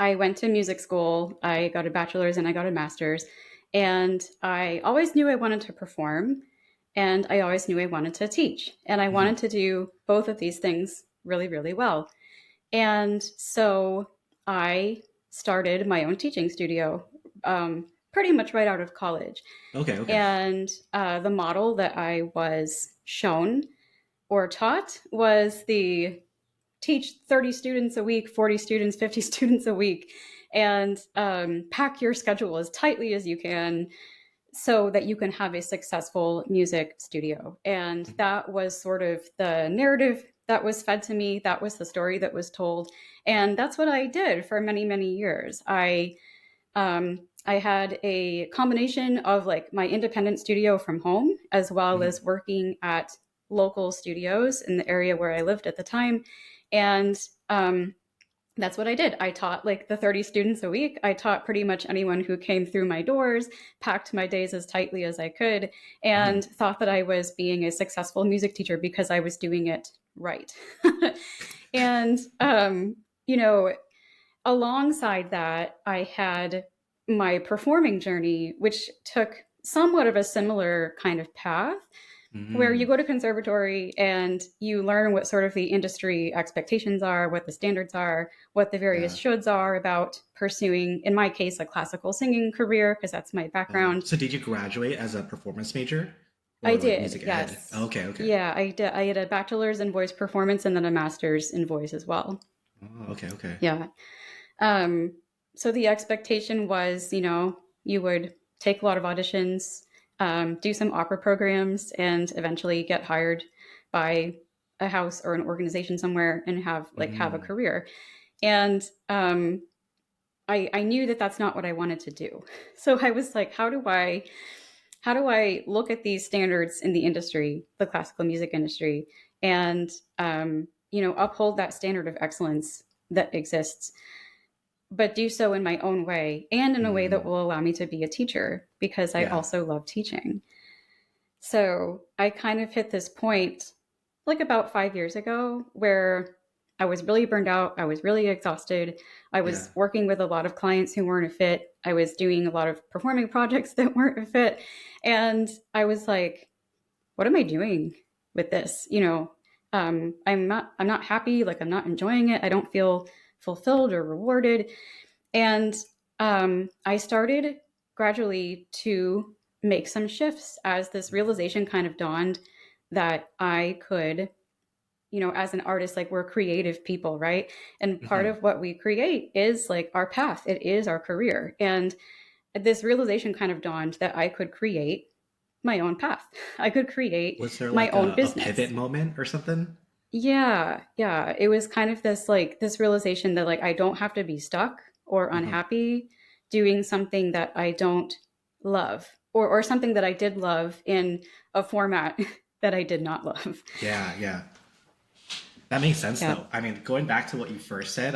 I went to music school. I got a bachelor's and I got a master's. And I always knew I wanted to perform. And I always knew I wanted to teach. And I Mhm. wanted to do both of these things really, really well. And so I started my own teaching studio pretty much right out of college. Okay, okay. And the model that I was shown or taught was the teach 30 students a week, 40 students, 50 students a week, and pack your schedule as tightly as you can so that you can have a successful music studio. And that was sort of the narrative that was fed to me. That was the story that was told. And that's what I did for many, many years. I had a combination of like my independent studio from home, as well Mhm. as working at local studios in the area where I lived at the time. And that's what I did. I taught like the 30 students a week. I taught pretty much anyone who came through my doors, packed my days as tightly as I could, and Mhm. thought that I was being a successful music teacher because I was doing it right. and, you know, alongside that, I had my performing journey, which took somewhat of a similar kind of path, where you Mm. go to conservatory and you learn what sort of the industry expectations are, what the standards are, what the various Yeah. shoulds are about pursuing, in my case, a classical singing career, because that's my Oh, background. so did you graduate as a performance major I or like did, music ed? yes. Okay, okay. Yeah, I did. I had a bachelor's in voice performance and then a master's in voice as well. Oh, okay, okay. Yeah. Um, so the expectation was, you would take a lot of auditions, do some opera programs, and eventually get hired by a house or an organization somewhere and have a Mm. career. And I knew that that's not what I wanted to do. So I was like, how do I look at these standards in the industry, the classical music industry, and uphold that standard of excellence that exists, but do so in my own way and in a way that Mm. will allow me to be a teacher because I Yeah. also love teaching. So I kind of hit this point like about 5 years ago where I was really burned out. I was really exhausted. I Yeah. was working with a lot of clients who weren't a fit. I was doing a lot of performing projects that weren't a fit. And I was like, what am I doing with this? I'm not happy. Like I'm not enjoying it. I don't feel fulfilled or rewarded. And I started gradually to make some shifts as this realization kind of dawned that I could, as an artist, like we're creative people, right? And part Hmm. of what we create is like our path, it is our career. And this realization kind of dawned that I could create my own path, I could create Was there my like own a pivot business. moment or something? Yeah, yeah. It was kind of this realization that like I don't have to be stuck or Hmm. unhappy doing something that I don't love or something that I did love in a format that I did not love. Yeah, yeah. That makes sense Yeah. though. I mean, going back to what you first said,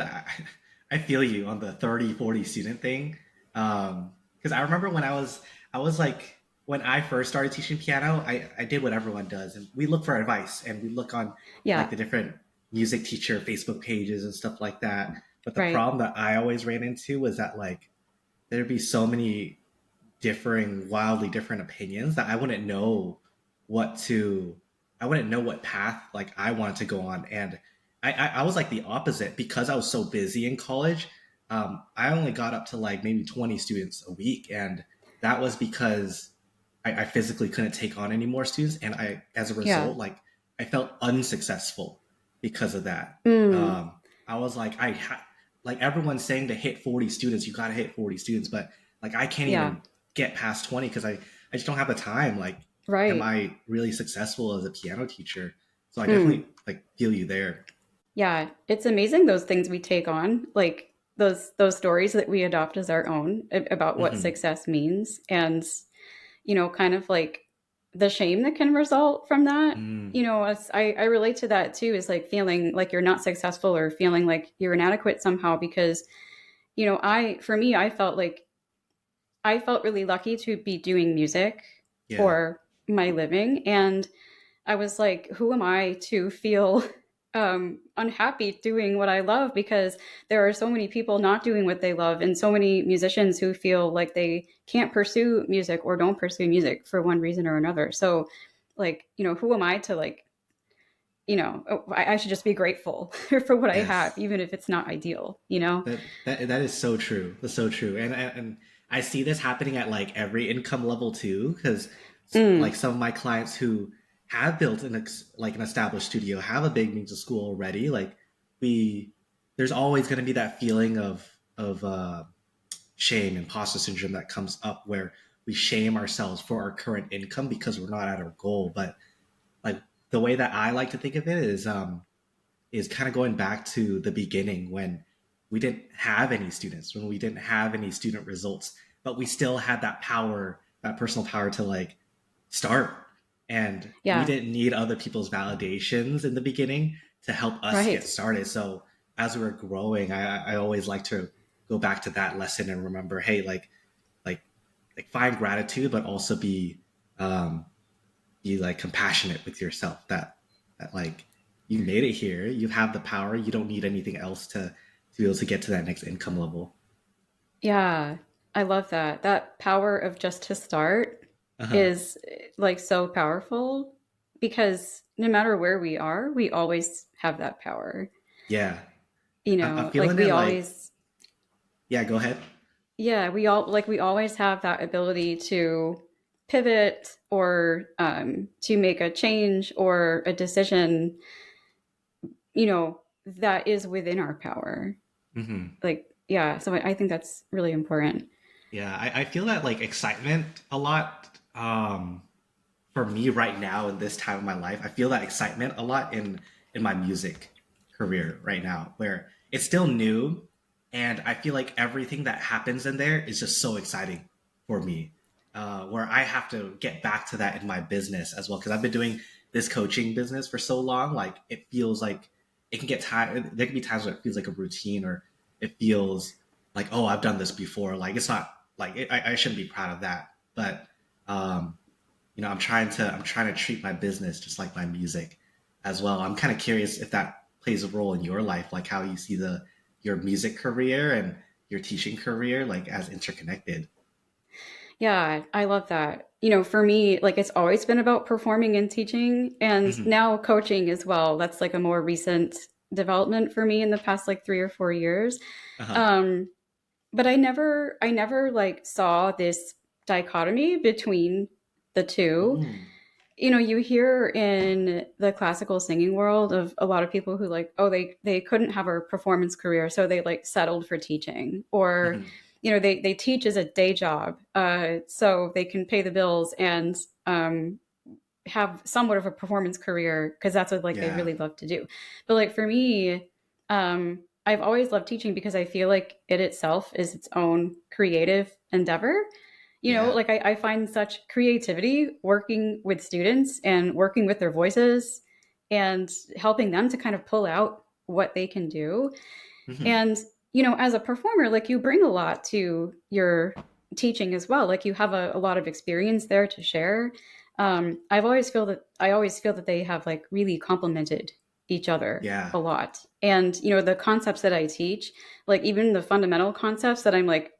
I feel you on the 30, 40 student thing. Because I remember when I was like, when I first started teaching piano, I did what everyone does. And we look for advice and we look on like Yeah. the different music teacher Facebook pages and stuff like that. But the Right. problem that I always ran into was that like there'd be so many differing, wildly different opinions that what to, I wouldn't know what path like I wanted to go on. And I was like the opposite because I was so busy in college. I only got up to like maybe 20 students a week. And that was because I physically couldn't take on any more students. And as a Yeah. result, like I felt unsuccessful because of that. Mm. Um, I was like, like everyone's saying to hit 40 students, you got to hit 40 students, but like I can't Yeah. even get past 20 because I just don't have the time. Like, am Right. I really successful as a piano teacher? So I Mm. definitely like feel you there. Yeah. It's amazing those things we take on, like those stories that we adopt as our own about what Hmm. success means. And kind of like the shame that can result from that. Mm. I relate to that too, is like feeling like you're not successful or feeling like you're inadequate somehow because, for me, I felt really lucky to be doing music Yeah. for my living. And I was like, who am I to feel unhappy doing what I love because there are so many people not doing what they love, and so many musicians who feel like they can't pursue music or don't pursue music for one reason or another. So, like, who am I to like, I should just be grateful for what I have, Yes. even if it's not ideal. That is so true. That's so true. And I see this happening at like every income level too, because like Mm, some of my clients who have built like an established studio, have a big music school already, like we there's always going to be that feeling of shame, imposter syndrome that comes up where we shame ourselves for our current income because we're not at our goal. But like the way that I like to think of it is kind of going back to the beginning when we didn't have any students, when we didn't have any student results, but we still had that power, that personal power to like start. And we yeah, didn't need other people's validations in the beginning to help us get right. started. So as we were growing, I always like to go back to that lesson and remember, hey, like like find gratitude, but also um, be like compassionate with yourself that like you made it here, you have the power, you don't need anything else to be able to get to that next income level. Yeah, I love that. That power of just to start Uh-huh. is like so powerful because no matter where we are, we always have that power. Yeah. I'm Like feeling we it like, always, yeah, go ahead. yeah, we always have that ability to pivot or to make a change or a decision, that is within our power. Hmm. Like, yeah, so I think that's really important. Yeah, I feel that like excitement a lot. For me right now in this time of my life, I feel that excitement a lot in my music career right now, where it's still new, and I feel like everything that happens in there is just so exciting for me. Where I have to get back to that in my business as well, because I've been doing this coaching business for so long. Like it feels like it can get tired. There can be times where it feels like a routine, or it feels like, oh, I've done this before. Like it's not like I shouldn't be proud of that, but um, I'm trying to treat my business just like my music as well. I'm kind of curious if that plays a role in your life, like how you see the your music career and your teaching career like as interconnected. Yeah, I love that. For me, like it's always been about performing and teaching and Hmm. now coaching as well. That's like a more recent development for me in the past like 3 or 4 years. Uh-huh. Um, but I never like saw this dichotomy between the two. Mm. You hear in the classical singing world of a lot of people who like, oh, they couldn't have a performance career, so they like settled for teaching, or Hmm. they teach as a day job, so they can pay the bills and have somewhat of a performance career because that's what like they Yeah. really love to do. But like for me, I've always loved teaching because I feel like it itself is its own creative endeavor. Yeah. Like I find such creativity working with students and working with their voices and helping them to kind of pull out what they can do. Hmm. And, as a performer, like you bring a lot to your teaching as well. Like you have a lot of experience there to share. I always feel that they have like really complemented each other Yeah. a lot. And, the concepts that I teach, like even the fundamental concepts that I'm like,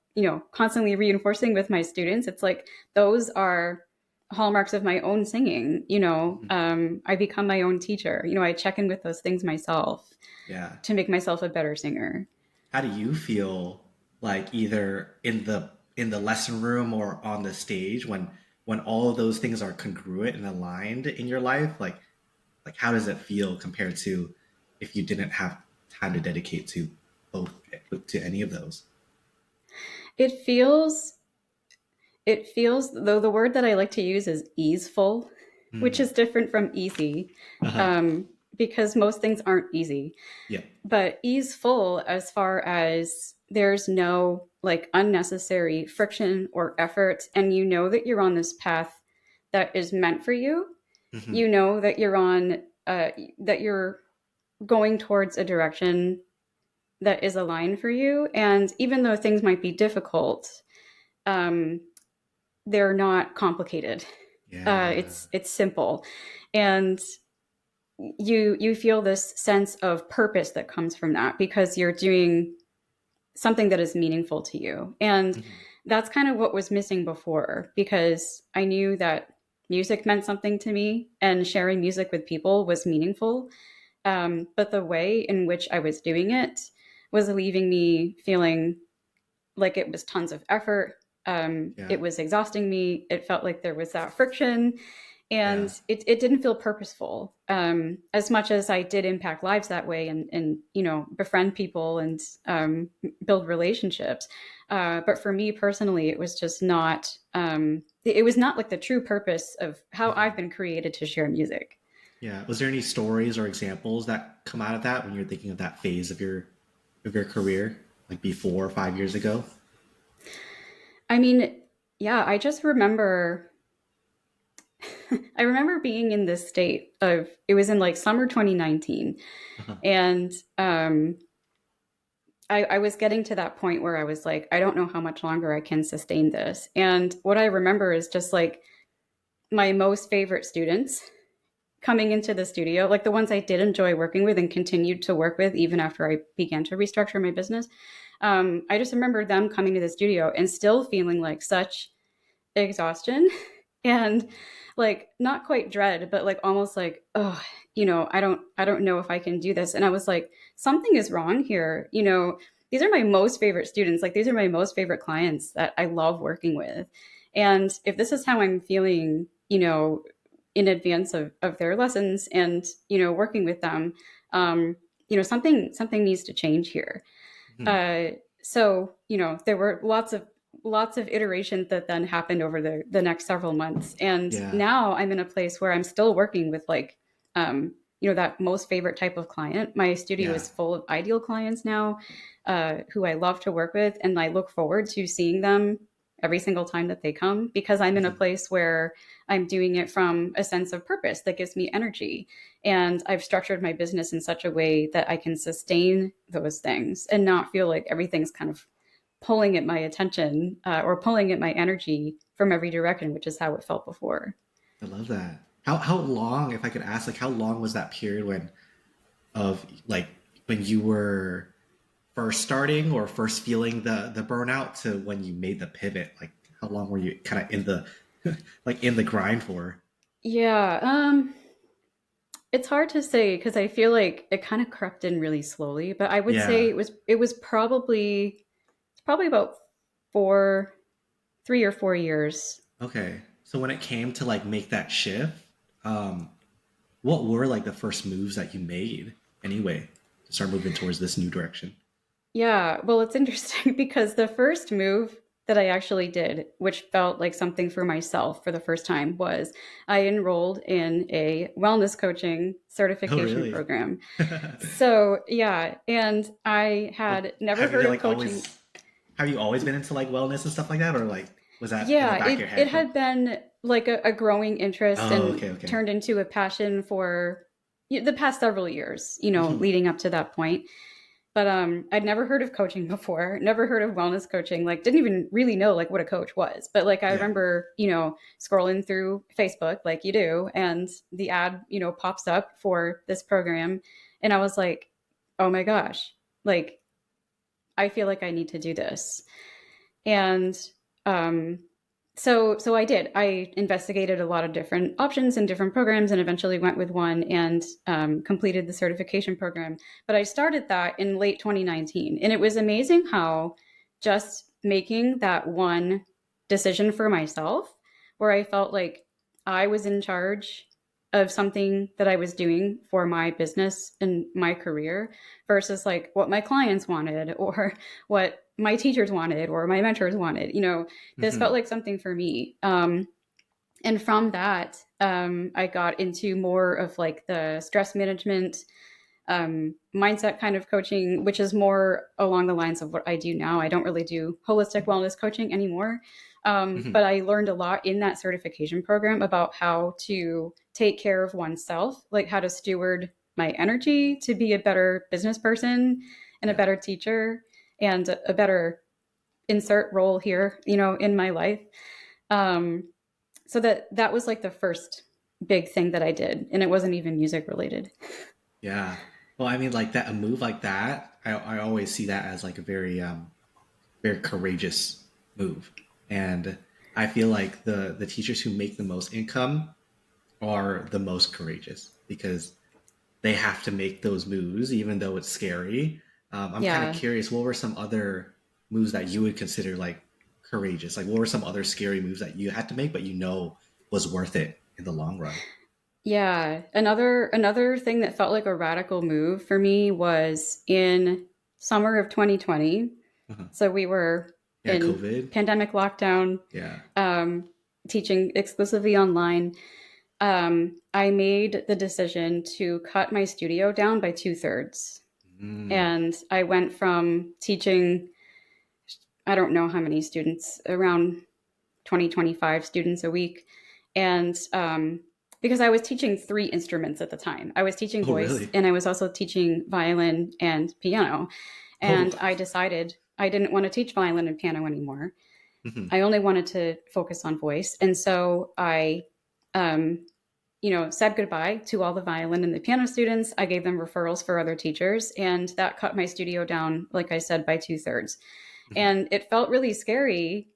constantly reinforcing with my students, it's like those are hallmarks of my own singing. Hmm. I become my own teacher. I check in with those things myself Yeah. to make myself a better singer. How do you feel like either in the lesson room or on the stage when all of those things are congruent and aligned in your life? Like how does it feel compared to if you didn't have time to dedicate to both to any of those? It feels though the word that I like to use is easeful, which Mm. is different from easy, Uh-huh. um, because most things aren't easy. Yeah. But easeful as far as there's no like unnecessary friction or effort, and you know that you're on this path that is meant for you. Hmm. You know that you're on that you're going towards a direction that is aligned for you, and even though things might be difficult, um, they're not complicated. Yeah. It's simple, and you feel this sense of purpose that comes from that because you're doing something that is meaningful to you. And Mhm. that's kind of what was missing before because I knew that music meant something to me and sharing music with people was meaningful. But the way in which I was doing it was leaving me feeling like it was tons of effort. Yeah. It was exhausting me. It felt like there was that friction and Yeah. it didn't feel purposeful as much as I did impact lives that way and you know befriend people and build relationships. But for me personally, it was just not. It was not like the true purpose of how I've Mhm. been created to share music. Yeah. Was there any stories or examples that come out of that when you're thinking of that phase of your career, like before 5 years ago? I mean, yeah, I just remember. I remember being in this state of it was in like summer 2019, Uh-huh. and I was getting to that point where I was like, I don't know how much longer I can sustain this. And what I remember is just like my most favorite students coming into the studio, like the ones I did enjoy working with and continued to work with even after I began to restructure my business. I just remember them coming to the studio and still feeling like such exhaustion and like not quite dread but like almost like oh you know I don't know if I can do this and I was like something is wrong here, you know, these are my most favorite students, like these are my most favorite clients that I love working with, and if this is how I'm feeling, you know, in advance of their lessons and you know working with them, um you know something needs to change here. Mhm. uh, so you know there were lots of iterations that then happened over the next several months, and Yeah. now I'm in a place where I'm still working with like you know that most favorite type of client. My studio Yeah. is full of ideal clients now, who I love to work with, and I look forward to seeing them every single time that they come because I'm in a Mhm. place where I'm doing it from a sense of purpose that gives me energy, and I've structured my business in such a way that I can sustain those things and not feel like everything's kind of pulling at my attention or pulling at my energy from every direction, which is how it felt before. I love that. How long, if I could ask, like how long was that period when of like when you were first starting or first feeling the burnout to when you made the pivot? Like how long were you kind of in the like in the grind for? Yeah, it's hard to say because I feel like it kind of crept in really slowly, but I would say Yeah. it was probably about four, 3 or 4 years. Okay. So when it came to like make that shift, um, what were like the first moves that you made anyway to start moving towards this new direction? Yeah, well, it's interesting because the first move that I actually did, which felt like something for myself for the first time, was I enrolled in a wellness coaching Oh, certification really? program. So, yeah, and I Well, had never have you heard of like coaching. always been into like wellness and stuff like that, or like was that in the Yeah, back of your it head for? had been like a growing interest Oh, and okay, okay. turned into a passion for the past several years, you know, Mhm. leading up to that point. But I'd never heard of coaching before, never heard of wellness coaching, like didn't even really know like what a coach was. But like I Yeah. remember, you know, scrolling through Facebook like you do, and the ad, you know, pops up for this program, and I was like, "Oh my gosh, like I feel like I need to do this." And um so I did. I investigated a lot of different options and different programs and eventually went with one and completed the certification program. But I started that in late 2019. And it was amazing how just making that one decision for myself, where I felt like I was in charge of something that I was doing for my business and my career versus like what my clients wanted or what my teachers wanted or my mentors wanted. You know, this felt Hmm. like something for me. And from that, I got into more of like the stress management, mindset kind of coaching, which is more along the lines of what I do now. I don't really do holistic wellness coaching anymore. Hmm. But I learned a lot in that certification program about how to take care of oneself, like how to steward my energy to be a better business person and a Yeah. better teacher and a better insert role here, you know, in my life. Um, so that was like the first. big thing that I did, and it wasn't even music related. Yeah. Well, I mean, like that, a move like that, I always see that as like a very, very courageous move. And I feel like the teachers who make the most income are the most courageous because they have to make those moves, even though it's scary. I'm kind of Yeah. curious, what were some other moves that you would consider like courageous? Like, what were some other scary moves that you had to make, but you know was worth it in the long run? Yeah. Another thing that felt like a radical move for me was in summer of 2020. Uh-huh. So we were Yeah, in COVID. pandemic lockdown, Yeah. um, teaching exclusively online. I made the decision to cut my studio down by 2/3. Mm. And I went from teaching, I don't know how many students, around 20, 25 students a week. And because I was teaching three instruments at the time, I was teaching Oh, voice really? and I was also teaching violin and piano. And Oh. I decided I didn't want to teach violin and piano anymore. Mhm. I only wanted to focus on voice. And so I, um, said goodbye to all the violin and the piano students. I gave them referrals for other teachers, and that cut my studio down, like I said, by 2/3. Mhm. And it felt really scary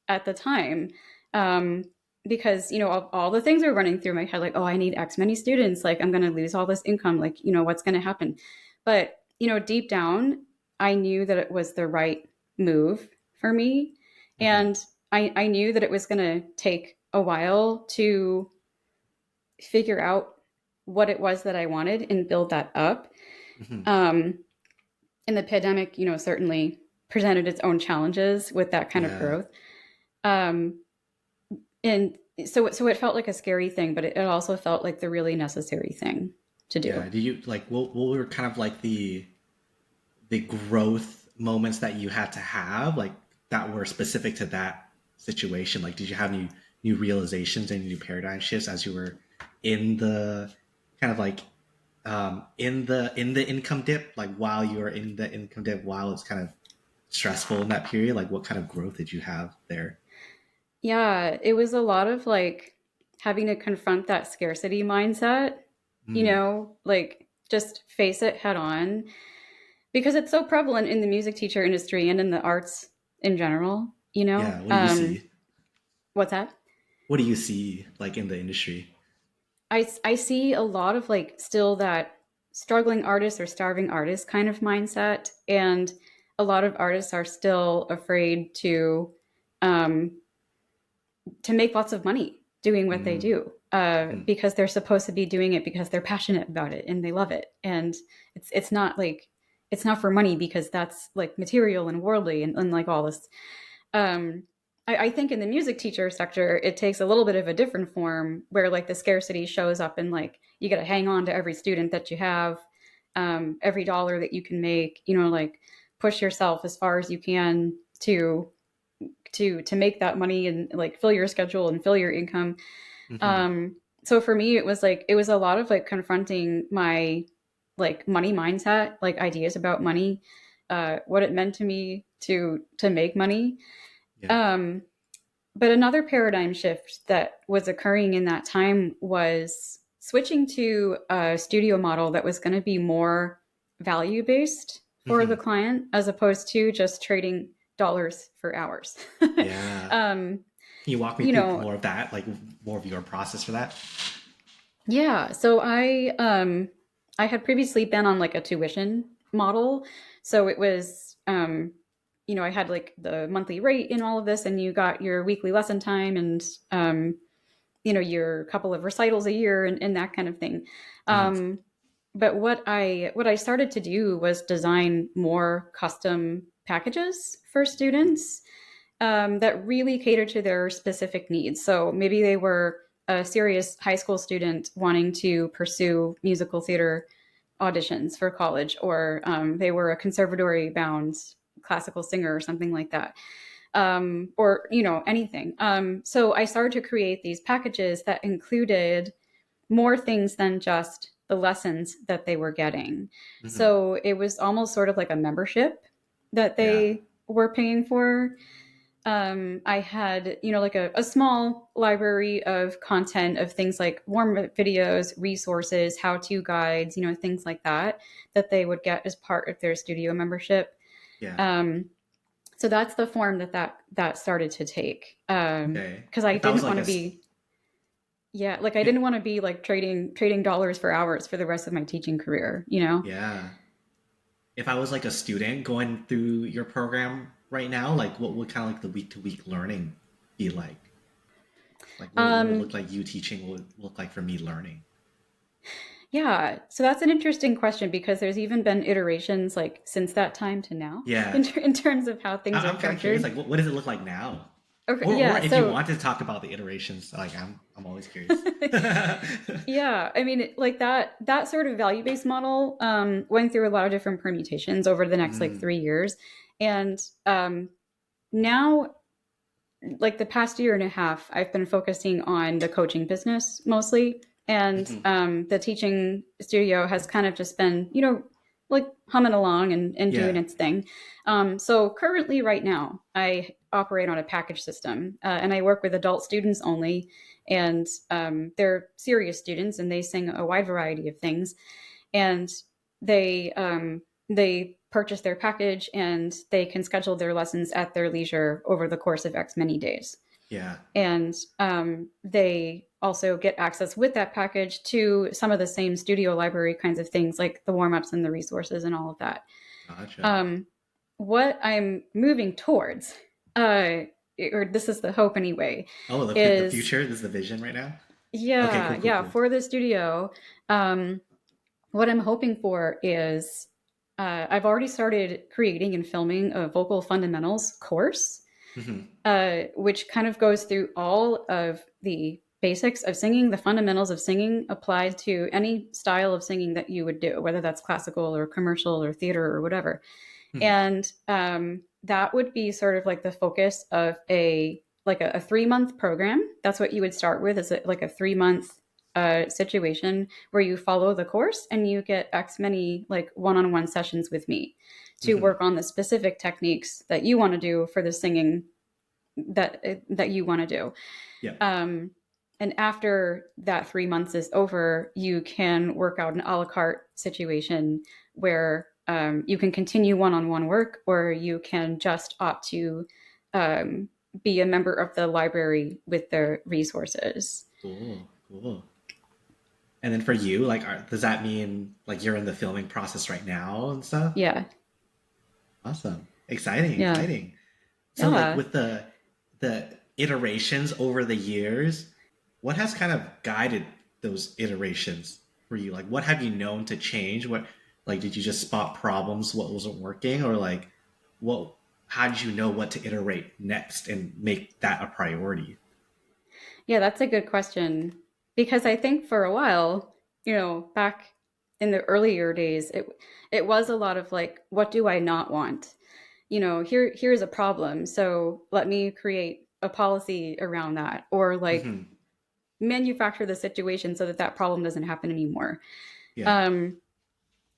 at the time, um, because all the things are running through my head, like, oh, I need X many students, like I'm going to lose all this income, like what's going to happen. But deep down, I knew that it was the right move for me, Mhm. and I knew that it was going to take a while to figure out what it was that I wanted and build that up. Mhm. Um, and the pandemic, certainly presented its own challenges with that kind of Yeah. growth. Um, and so it felt like a scary thing, but it also felt like the really necessary thing to do. Yeah. Do you like what were kind of like the growth moments that you had to have, like that were specific to that situation? Like, did you have any new realizations, any new paradigm shifts as you were in the kind of like in the income dip, like while you were in the income dip, while it's kind of stressful in that period? Like, what kind of growth did you have there? Yeah, it was a lot of like having to confront that scarcity mindset, Mm. like just face it head on because it's so prevalent in the music teacher industry and in the arts in general, you know? Yeah. What do you see? What's that? What do you see like in the industry? I see a lot of like still that struggling artist or starving artist kind of mindset. And a lot of artists are still afraid um, to make lots of money doing what they Mm. do Mhm. because they're supposed to be doing it because they're passionate about it and they love it. And it's not like it's not for money because that's like material and worldly and like all this. um, I think in the music teacher sector, it takes a little bit of a different form where like the scarcity shows up and like you got to hang on to every student that you have, every dollar that you can make, like push yourself as far as you can to make that money and like fill your schedule and fill your income. Mhm. Um, so for me, it was a lot of like confronting my like money mindset, like ideas about money, what it meant to me to make money. Yeah. um, but another paradigm shift that was occurring in that time was switching to a studio model that was going to be more value based for the Mhm. client as opposed to just trading dollars for hours. Yeah. um, Can you walk me you through know, more of that, like more of your process for that? yeah. So I had previously been on like a tuition model, so it was I had like the monthly rate in all of this, and you got your weekly lesson time and your couple of recitals a year and that kind of thing. Mhm. Um, but what I started to do was design more custom packages for students that really cater to their specific needs. So maybe they were a serious high school student wanting to pursue musical theater auditions for college, or they were a conservatory bound classical singer or something like that, or anything. So I started to create these packages that included more things than just the lessons that they were getting. Mhm. So it was almost sort of like a membership that Yeah. they were paying for. I had, like a small library of content of things like warm-up videos, resources, how-to guides, things like that that they would get as part of their studio membership. Yeah. Um, so that's the form that started to take. Okay. Because I If that was didn't like want a to be, yeah, like I didn't want to be like trading dollars for hours for the rest of my teaching career. yeah. If I was like a student going through your program right now, like what would kind of like the week to week learning be like? Like what would it Um, look like you teaching? What would it look like for me learning? yeah, so that's an interesting question because there's even been iterations like since that time to now Yeah. in terms of how things are I'm kind of curious, structured. like what does it look like now? Okay, Or yeah, if you so want to talk about the iterations, like I'm always curious. yeah, I mean, like that sort of value-based model went through a lot of different permutations over the next like Mm, 3 years. And now, like the past year and a half, I've been focusing on the coaching business mostly. And mhm. the teaching studio has kind of just been, like humming along and doing Yeah. its thing. So currently, right now, I operate on a package system and I work with adult students only. And they're serious students and they sing a wide variety of things. And they purchase their package and they can schedule their lessons at their leisure over the course of X many days. Yeah. And they also get access with that package to some of the same studio library kinds of things like the warm-ups and the resources and all of that. Gotcha. um, what I'm moving towards, uh, or this is the hope anyway, Oh, the is future. This is the vision right now. Okay. Cool. yeah, Cool. yeah, Cool. for the studio. um, what I'm hoping for is I've already started creating and filming a vocal fundamentals course, Hmm. which kind of goes through all of the basics of singing. The fundamentals of singing apply to any style of singing that you would do, whether that's classical or commercial or theater or whatever. Hmm. And that would be sort of like the focus of a 3-month program. That's what you would start with, is like a 3-month situation where you follow the course and you get X many like one-on-one sessions with me to Hmm. work on the specific techniques that you want to do for the singing that you want to do. Yeah. Um, and after that 3 months is over, you can work out an a la carte situation where you can continue one-on-one work, or you can just opt to um, be a member of the library with their resources. Cool. Cool. And then for you, like, does that mean like you're in the filming process right now and stuff? Yeah, Awesome. Exciting. yeah, Exciting. So like yeah. with the iterations over the years, what has kind of guided those iterations for you? Like what have you known to change? What like did you just spot problems what wasn't working or like what how did you know what to iterate next and make that a priority? Yeah, that's a good question because I think for a while, back in the earlier days, it was a lot of like, what do I not want? Here's a problem, so let me create a policy around that, or like Hmm. manufacture the situation so that that problem doesn't happen anymore. Yeah. Um,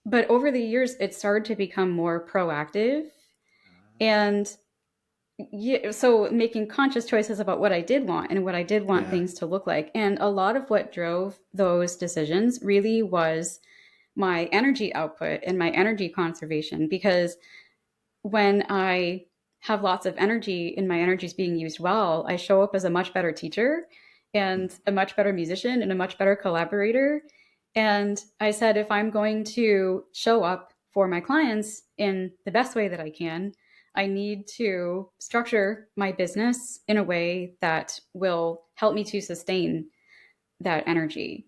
but over the years, it started to become more proactive, and yeah, so making conscious choices about what I did want and what I did want Yeah. things to look like. And a lot of what drove those decisions really was my energy output and my energy conservation. Because when I have lots of energy and my energy is being used well, I show up as a much better teacher Mhm. and a much better musician and a much better collaborator. And I said, if I'm going to show up for my clients in the best way that I can, I need to structure my business in a way that will help me to sustain that energy.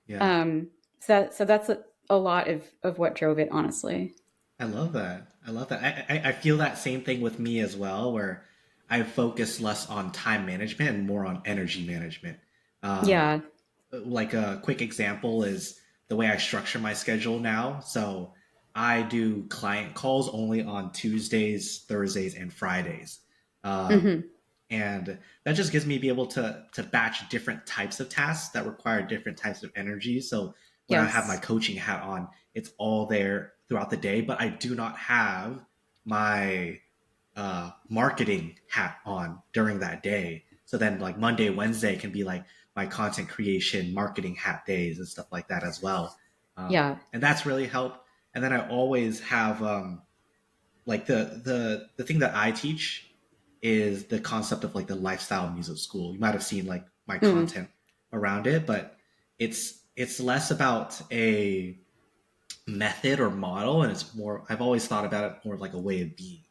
Yeah. Um, so that's a lot of what drove it, honestly. I love that. I love that. I feel that same thing with me as well, where I focus less on time management and more on energy management. Um, Yeah. like a quick example is the way I structure my schedule now. So I do client calls only on Tuesdays, Thursdays, and Fridays. Um, Hmm. and that just gives me be able to batch different types of tasks that require different types of energy. So when I have my Yes. coaching hat on, it's all there throughout the day, but I do not have my marketing hat on during that day. So then like Monday, Wednesday can be like my content creation, marketing hat days and stuff like that as well. Yeah. And that's really helped. And then I always have like the thing that I teach is the concept of like the lifestyle music school. You might have seen like my Mm. content around it, but it's less about a method or model, and it's more. I've always thought about it more like a way of being,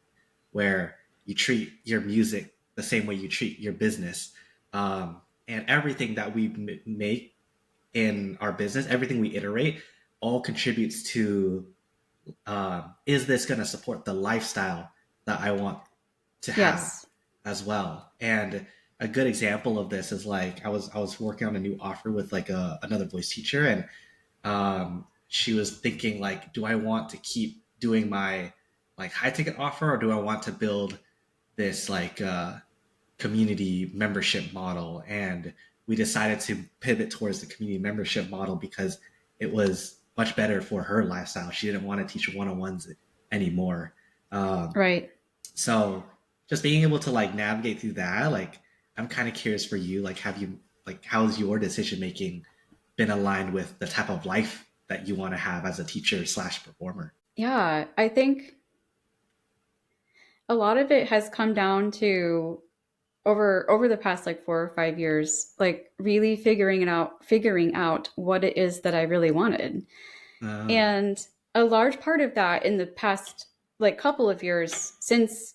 where you treat your music the same way you treat your business, and everything that we make in our business, everything we iterate, all contributes to is this going to support the lifestyle that I want to have Yes. as well. And a good example of this is like I was working on a new offer with like another voice teacher, and she was thinking like, do I want to keep doing my like high ticket offer, or do I want to build this like community membership model? And we decided to pivot towards the community membership model because it was much better for her lifestyle. She didn't want to teach one-on-ones anymore. Um, Right. so just being able to like navigate through that, like I'm kind of curious for you, like have you like how's your decision making been aligned with the type of life that you want to have as a teacher slash performer? Yeah. I think a lot of it has come down to over the past like 4 or 5 years, like really figuring out what it is that I really wanted. Uh, And a large part of that in the past like couple of years since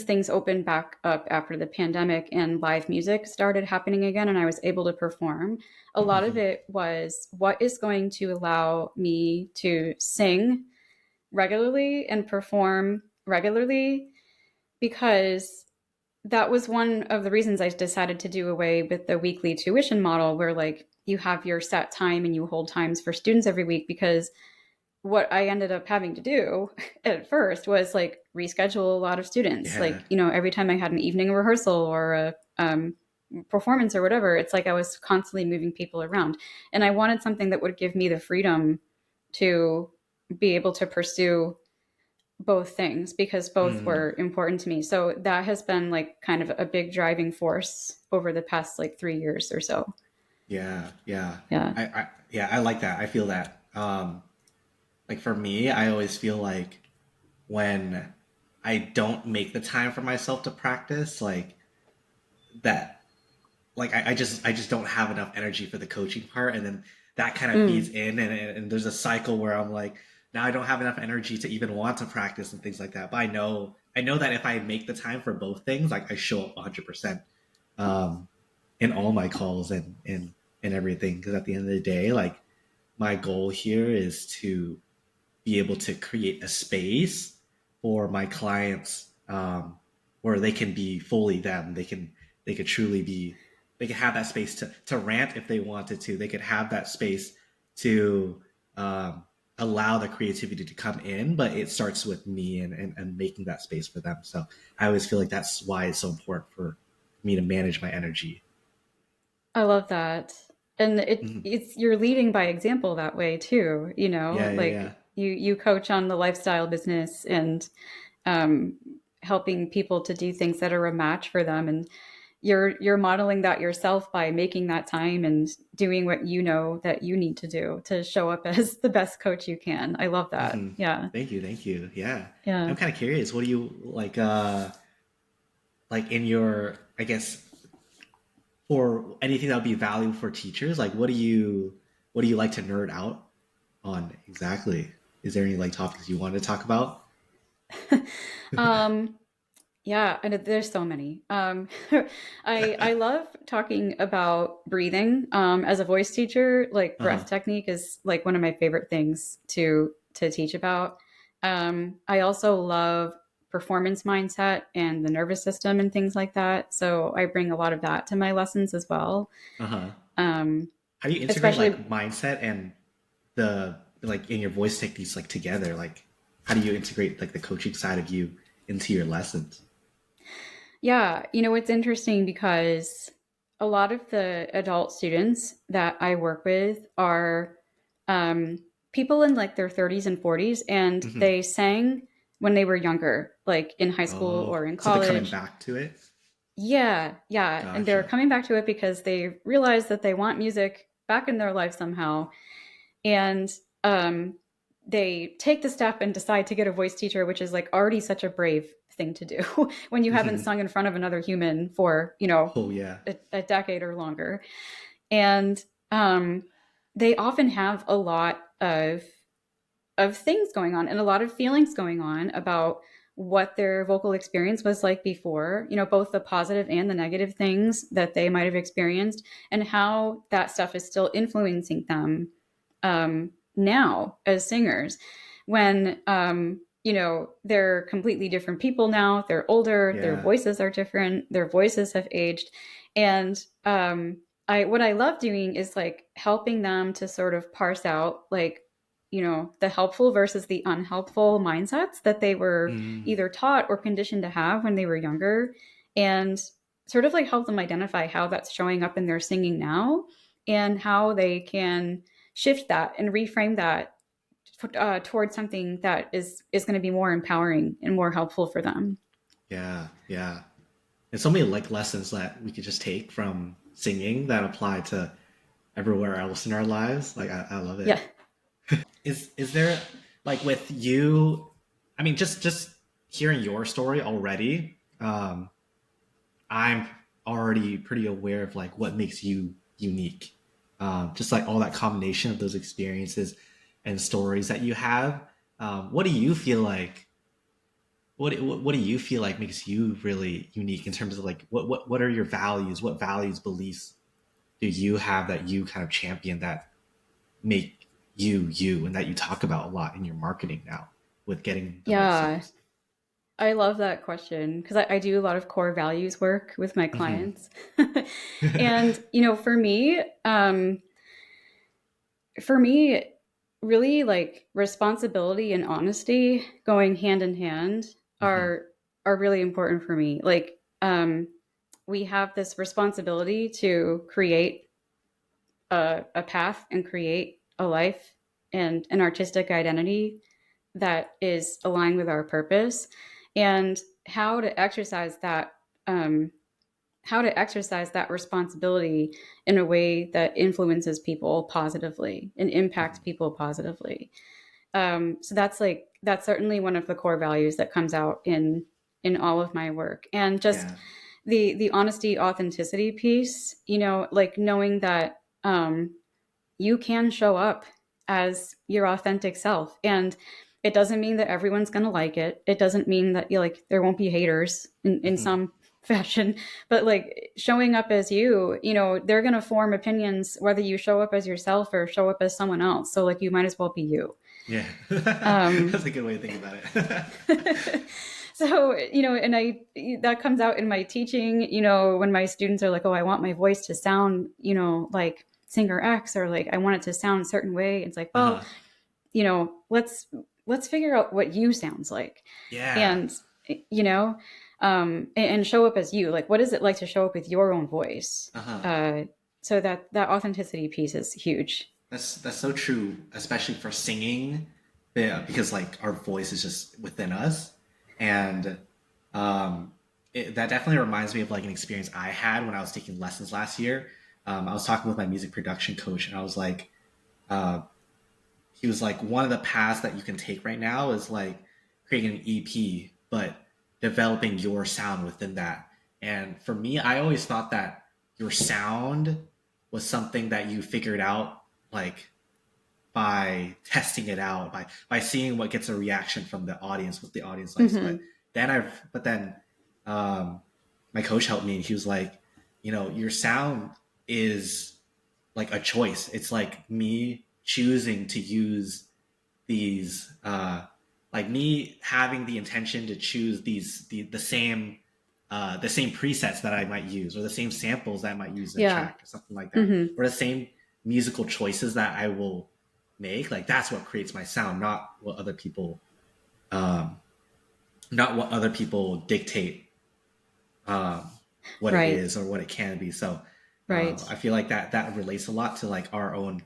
things opened back up after the pandemic and live music started happening again and I was able to perform, a lot of mhm, it was what is going to allow me to sing regularly and perform regularly, because that was one of the reasons I decided to do away with the weekly tuition model where like you have your set time and you hold times for students every week. Because what I ended up having to do at first was like reschedule a lot of students. yeah. Like, every time I had an evening rehearsal or a performance or whatever, it's like I was constantly moving people around. And I wanted something that would give me the freedom to be able to pursue both things because both Mm, were important to me. So that has been like kind of a big driving force over the past like 3 years or so. yeah, yeah. Yeah. Yeah, I like that. I feel that. Like for me, I always feel like when I don't make the time for myself to practice, like that, like I just don't have enough energy for the coaching part, and then that kind of feeds Mm. in, and there's a cycle where I'm like, now I don't have enough energy to even want to practice and things like that. But I know that if I make the time for both things, like I show up 100% um, in all my calls and everything. Because at the end of the day, like my goal here is to be able to create a space for my clients where they can be fully them. They could truly be. They could have that space to rant if they wanted to. They could have that space to um, allow the creativity to come in, but it starts with me and making that space for them. So I always feel like that's why it's so important for me to manage my energy. I love that. And Mhm. it's you're leading by example that way too, Yeah, yeah, yeah. like you coach on the lifestyle business and um helping people to do things that are a match for them, and you're modeling that yourself by making that time and doing what you know that you need to do to show up as the best coach you can. I love that. Hmm. Yeah. Thank you, thank you. Yeah, Yeah. I'm kind of curious. What do you like? Like in your, I guess, for anything that would be valuable for teachers. Like, what do you like to nerd out on exactly? Is there any like topics you want to talk about? um Yeah, and there's so many. I love talking about breathing. As a voice teacher, like Uh huh. breath technique is like one of my favorite things to teach about. I also love performance mindset and the nervous system and things like that. So I bring a lot of that to my lessons as well. Uh huh. Um, How do you integrate Especially, like mindset and the like in your voice techniques like together? Like, how do you integrate like the coaching side of you into your lessons? yeah, it's interesting because a lot of the adult students that I work with are um, people in like their 30s and 40s, and Hmm. they sang when they were younger, like in high school Oh, or in so they're coming college. back to it. Yeah, yeah. And they're Gotcha. coming back to it because they realize that they want music back in their life somehow. And um, they take the step and decide to get a voice teacher, which is like already such a brave thing to do when you haven't sung in front of another human for, Oh yeah. a decade or longer. And um, they often have a lot of things going on and a lot of feelings going on about what their vocal experience was like before, both the positive and the negative things that they might have experienced, and how that stuff is still influencing them now as singers when, they're completely different people now. They're older, their Yeah. voices are different, their voices have aged. And what I love doing is like helping them to sort of parse out, like, the helpful versus the unhelpful mindsets that they were Mm, either taught or conditioned to have when they were younger, and sort of like help them identify how that's showing up in their singing now, and how they can shift that and reframe that towards something that is going to be more empowering and more helpful for them. yeah. Yeah. And so many like lessons that we could just take from singing that apply to everywhere else in our lives. Like I love Yeah. it. Is there like with you? I mean, just hearing your story already, I'm already pretty aware of like what makes you unique. Just like all that combination of those experiences and stories that you have. What do you feel like? What do you feel like makes you really unique in terms of like what are your values? What values, beliefs do you have that you kind of champion that make you you and that you talk about a lot in your marketing now with getting the right Yeah. singers? I love that question because I do a lot of core values work with my Hmm. clients. And, for me, really like responsibility and honesty going hand in hand Hmm. are really important for me. Like, we have this responsibility to create a path and create a life and an artistic identity that is aligned with our purpose, and how to exercise that um, responsibility in a way that influences people positively and impacts Hmm. people positively. So that's certainly one of the core values that comes out in all of my work, and just Yeah. the honesty, authenticity piece. Like knowing that you can show up as your authentic self, and it doesn't mean that everyone's going to like it. It doesn't mean that there won't be haters in Hmm. some fashion, but like showing up as you, they're going to form opinions whether you show up as yourself or show up as someone else, so like you might as well be you. Yeah. um That's a good way to think about it. so, and I that comes out in my teaching, when my students are like, oh, I want my voice to sound, like singer X, or like I want it to sound a certain way. It's like, well, Uh-huh. let's figure out what you sounds like. Yeah. And and show up as you. Like, what is it like to show up with your own voice? Uh-huh. uh so that authenticity piece is huge. That's so true, especially for singing, yeah, because like our voice is just within us, and um, that definitely reminds me of like an experience I had when I was taking lessons last year. I was talking with my music production coach, and I was like, uh, he was like, one of the paths that you can take right now is like creating an EP, but developing your sound within that. And for me, I always thought that your sound was something that you figured out like by testing it out, by seeing what gets a reaction from the audience, what the audience likes. But Hmm. then um, my coach helped me, and he was like, your sound is like a choice. It's like me choosing to use these, like me having the intention to choose the same presets that I might use, or the same samples that I might use in a Yeah. track, or something like that, Hmm. or the same musical choices that I will make. Like that's what creates my sound, um, not what other people dictate um, what it Right. is or what it can be. So Right. I feel like that relates a lot to like our own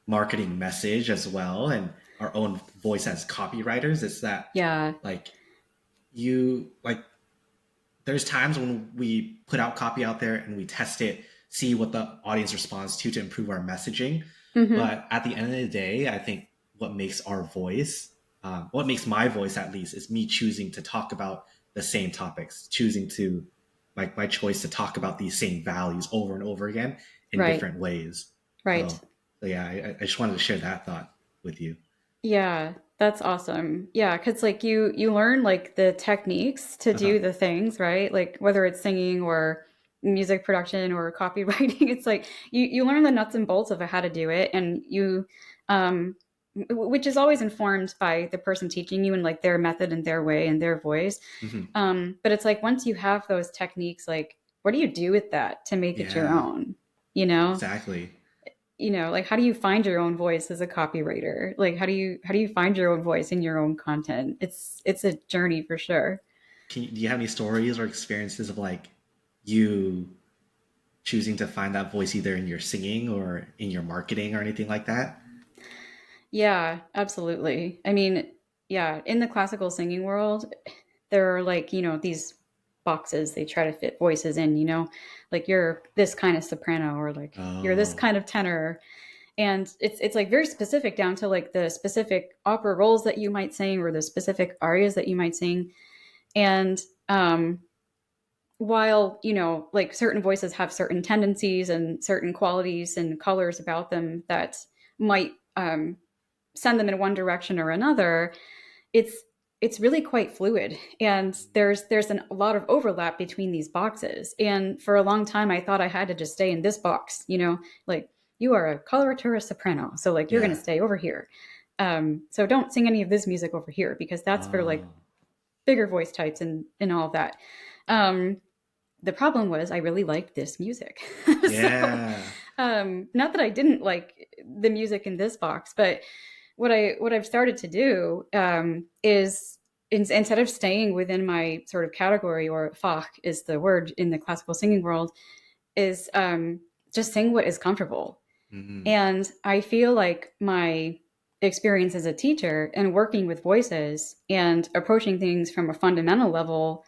marketing message as well. And our own voice as copywriters. It's that Yeah. like you like there's times when we put out copy out there and we test it, see what the audience responds to improve our messaging. Hmm. But at the end of the day, I think what makes our voice, what makes my voice at least, is me choosing to talk about the same topics, choosing to like my choice to talk about these same values over and over again in Right. different ways. Right. So yeah, I just wanted to share that thought with you. Yeah, that's awesome. Yeah, because like you learn like the techniques to Uh-huh. do the things, right? Like whether it's singing or music production or copywriting, it's like you learn the nuts and bolts of how to do it, and um, which is always informed by the person teaching you and like their method and their way and their voice. Hmm. But it's like once you have those techniques, like what do you do with that to make it your Yeah, own? You know? exactly. Like how do you find your own voice as a copywriter? Like how do you find your own voice in your own content? It's a journey for sure. Do you have any stories or experiences of like you choosing to find that voice either in your singing or in your marketing or anything like that? Yeah, absolutely. I mean, yeah, in the classical singing world, there are like, these boxes they try to fit voices in, like you're this kind of soprano or like you're this Oh, kind of tenor. And it's like very specific down to like the specific opera roles that you might sing or the specific arias that you might sing. And while like certain voices have certain tendencies and certain qualities and colors about them that might send them in one direction or another, it's it's really quite fluid, and there's a lot of overlap between these boxes. And for a long time I thought I had to just stay in this box, like you are a coloratura soprano, so like you're going to yeah. stay over here. So don't sing any of this music over here because that's for like Oh, bigger voice types and all of that. um, the problem was I really liked this music. So, yeah. not that I didn't like the music in this box, but what I've started to do is instead of staying within my sort of category, or Fach is the word in the classical singing world, is just sing what is comfortable. Hmm. And I feel like my experience as a teacher and working with voices and approaching things from a fundamental level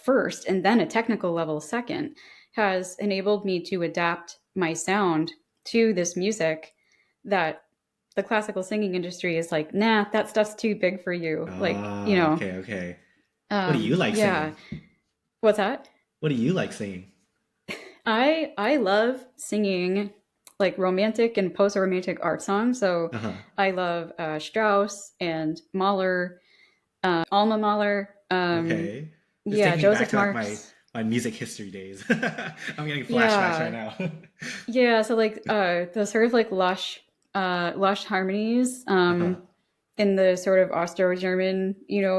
first and then a technical level second has enabled me to adapt my sound to this music that the classical singing industry is like, nah, that stuff's too big for you. Like, Okay, okay. What do you like yeah. singing? What's that? What do you like singing? I love singing like romantic and post-romantic art songs. So Uh-huh. I love Strauss and Mahler, Alma Mahler. Okay. Just Yeah, taking me back Joseph to like my Marx. my music history days. I'm getting flashbacks right Yeah, now. yeah. So like the sort of like lush harmonies Uh-huh. in the sort of Austro-German,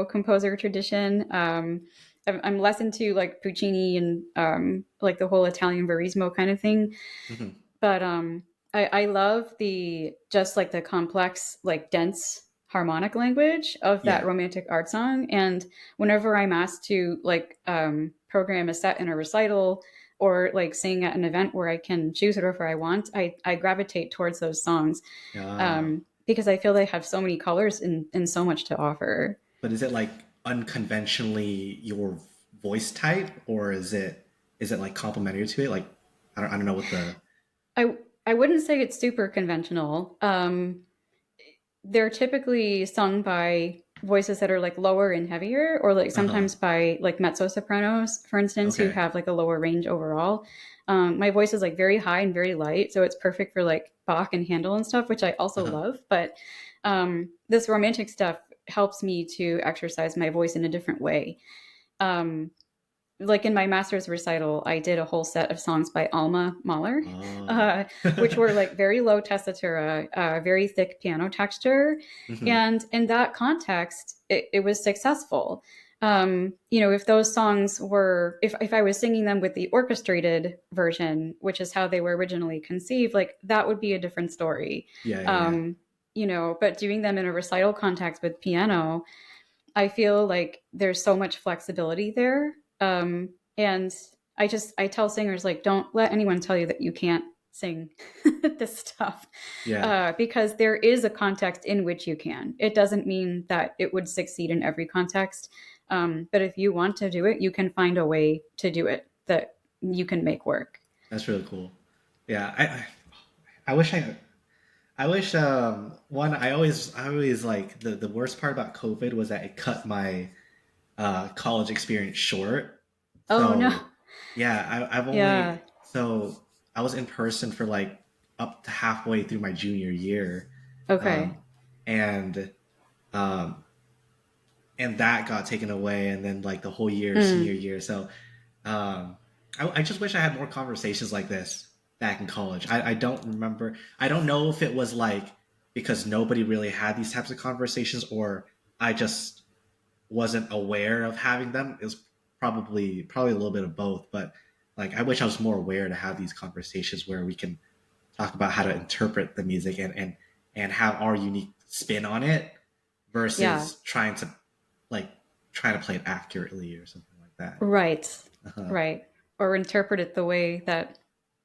composer tradition. I'm less into like Puccini and like the whole Italian verismo kind of thing. Hmm. But I love the just like the complex, like dense harmonic language of that Yeah. romantic art song. And whenever I'm asked to like program a set in a recital or like sing at an event where I can choose whatever I want, I gravitate towards those songs Ah. because I feel they have so many colors and so much to offer. But is it like unconventionally your voice type, or is it like complementary to it? Like I don't know what the I I wouldn't say it's super conventional. They're typically sung by voices that are like lower and heavier, or like uh-huh. sometimes by like mezzo sopranos, for instance, who Okay. have like a lower range overall. My voice is like very high and very light, so it's perfect for like Bach and Handel and stuff, which I also Uh-huh. love. But this romantic stuff helps me to exercise my voice in a different way. Um, like in my master's recital, I did a whole set of songs by Alma Mahler, Oh. uh, which were like very low tessitura, very thick piano texture. Hmm. And in that context, it was successful. If those songs were, if I was singing them with the orchestrated version, which is how they were originally conceived, like that would be a different story. Yeah, yeah, yeah. Um, but doing them in a recital context with piano, I feel like there's so much flexibility there. And I tell singers like, don't let anyone tell you that you can't sing this stuff, Yeah, because there is a context in which you can. It doesn't mean that it would succeed in every context, but if you want to do it, you can find a way to do it that you can make work. that's really cool. Yeah, I wish I wish one I always like the worst part about COVID was that it cut my college experience short. Oh no. So yeah, I've Yeah. only so I was in person for like up to halfway through my junior year, Okay. um, and um, and that got taken away, and then like the whole year senior Mm. year. So um, I just wish I had more conversations like this back in college. I don't remember. I don't know if it was like because nobody really had these types of conversations, or I just wasn't aware of having them. It was probably a little bit of both. But like I wish I was more aware to have these conversations where we can talk about how to interpret the music and have our unique spin on it Yeah. versus like trying to play it accurately or something like that. Right. Uh-huh. Right. Or interpret it the way that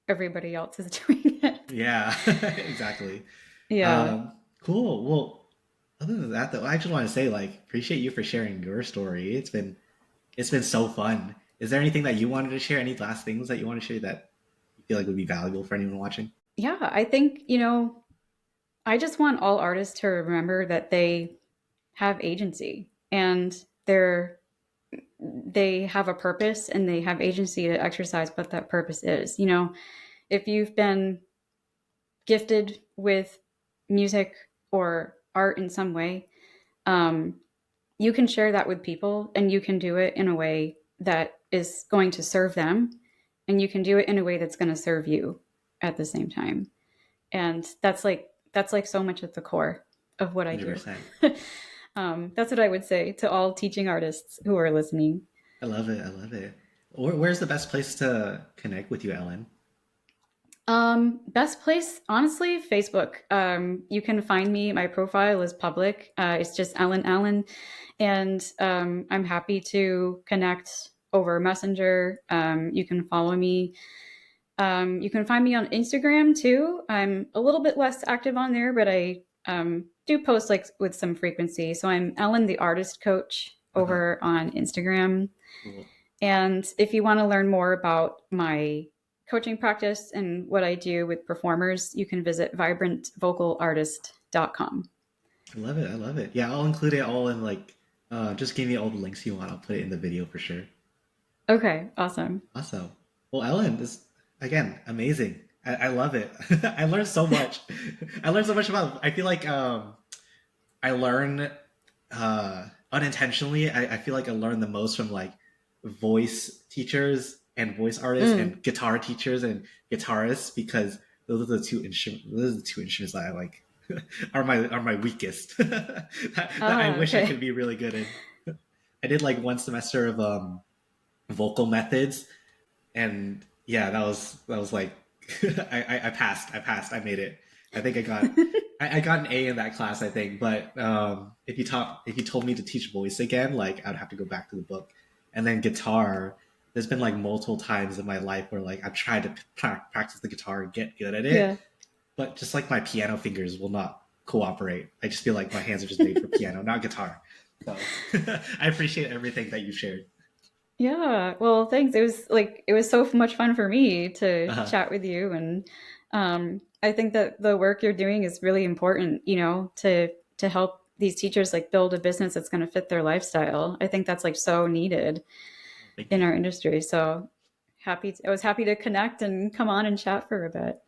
everybody else is doing it. Yeah, exactly. Yeah. Um, cool. Well, other than that, though, I just want to say, like, appreciate you for sharing your story. It's been so fun. Is there anything that you wanted to share? Any last things that you want to share that you feel like would be valuable for anyone watching? Yeah. I think, I just want all artists to remember that they have agency and they have a purpose and they have agency to exercise what that purpose is. If you've been gifted with music or art in some way, um, you can share that with people and you can do it in a way that is going to serve them and you can do it in a way that's going to serve you at the same time. And that's like so much at the core of what I do. 100%. That's what I would say to all teaching artists who are listening. I love it. I love it. Where's the best place to connect with you, Ellen? Best place, honestly, Facebook. You can find me. My profile is public. It's just Ellen Allen, and I'm happy to connect over Messenger. You can follow me. You can find me on Instagram too. I'm a little bit less active on there, but I do post like with some frequency. So I'm Ellen the Artist Coach Uh-huh. over on Instagram. Cool. And if you want to learn more about my coaching practice and what I do with performers, you can visit vibrantvocalartist.com. I love it. I love it. Yeah, I'll include it all in like just give me all the links you want. I'll put it in the video for sure. Okay, awesome. Awesome. Well, Ellen, this again, amazing. I love it. I learned so much. I learned so much about I feel like I learn unintentionally. I feel like I learn the most from like voice teachers and voice artists Mm. and guitar teachers and guitarists because those are the two instruments that I like are my weakest that I Ah, wish I okay. could be really good in. I did like one semester of vocal methods and yeah, that was like I passed. I passed. I made it. I think I got an A in that class. I think, but if you told me to teach voice again, like I'd have to go back to the book. And then guitar, there's been like multiple times in my life where like I've tried to practice the guitar and get good at it, Yeah. but just like my piano fingers will not cooperate. I just feel like my hands are just made for piano, not guitar. So I appreciate everything that you shared. Yeah. Well, thanks. It was so much fun for me to Uh-huh. chat with you, and I think that the work you're doing is really important, to help these teachers like build a business that's going to fit their lifestyle. I think that's like so needed Thank in you. our industry. So I was happy to connect and come on and chat for a bit.